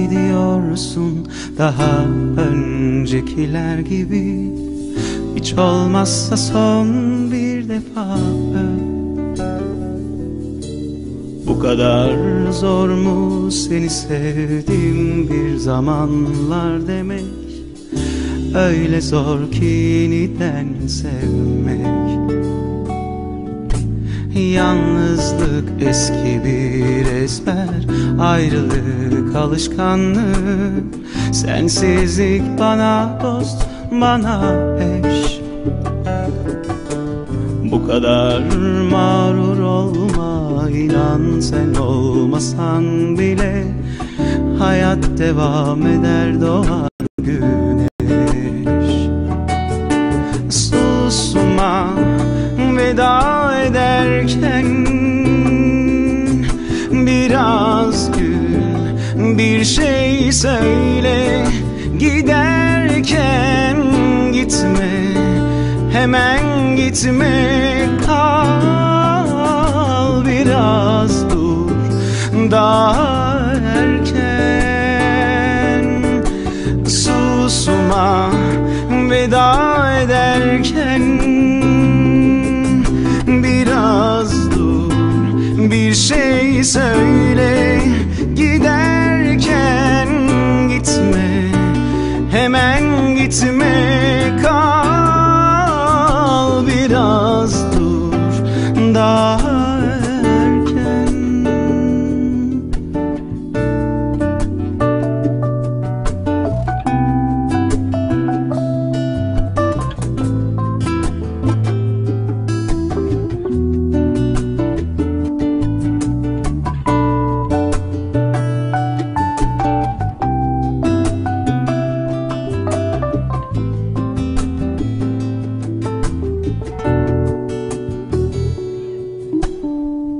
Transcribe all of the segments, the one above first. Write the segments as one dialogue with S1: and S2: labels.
S1: gidiyorsun daha öncekiler gibi. Hiç olmazsa son bir defa öp. Bu kadar zor mu seni sevdim bir zamanlar demek? Öyle zor ki yeniden sevmek. Yalnızlık eski bir ezber, ayrılık alışkanlık, sensizlik bana dost, bana eş. Bu kadar mağrur olma, inan sen olmasan bile hayat devam eder, doğar güneş. Susma veda ederken, biraz gül, bir şey söyle. Giderken gitme, hemen gitme, kal biraz dur daha erken. Susma veda ederken, biraz dur bir şey söyle. Giderken gitme, hemen gitme, kal biraz dur daha erken.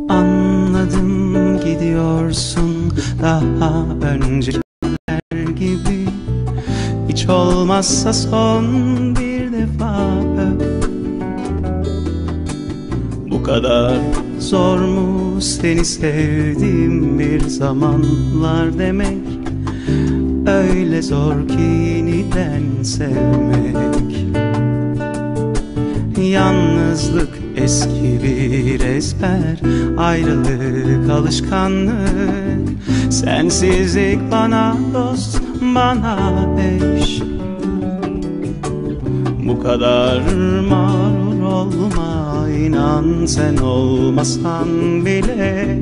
S1: Anladım, gidiyorsun daha öncekiler gibi. Hiç olmazsa son bir defa öp. Bu kadar zor mu seni sevdim bir zamanlar demek? Öyle zor ki yeniden sevmek. Yalnızlık eski bir ezber, ayrılık alışkanlık, sensizlik bana dost, bana eş. Bu kadar mağrur olma, inan sen olmasan bile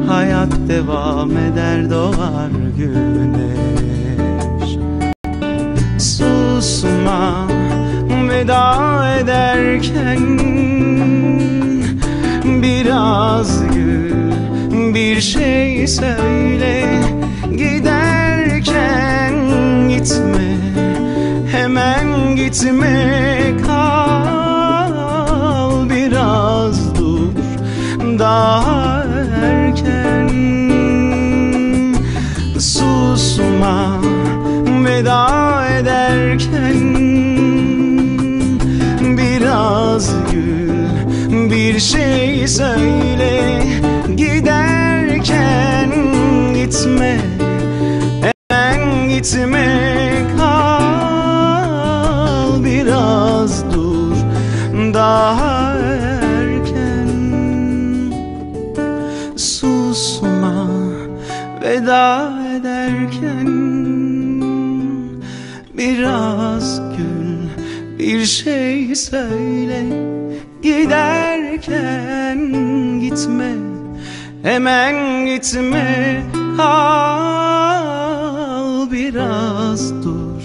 S1: hayat devam eder, doğar güneş. Susma veda ederken, biraz gül, bir şey söyle. Giderken gitme, hemen gitme, kal biraz dur daha erken. Susma veda ederken, biraz gül, bir şey söyle. Giderken gitme, hemen gitme, kal biraz dur daha erken. Susma veda ederken, biraz gül, bir şey söyle. Giderken gitme, hemen gitme, kal biraz dur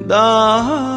S1: daha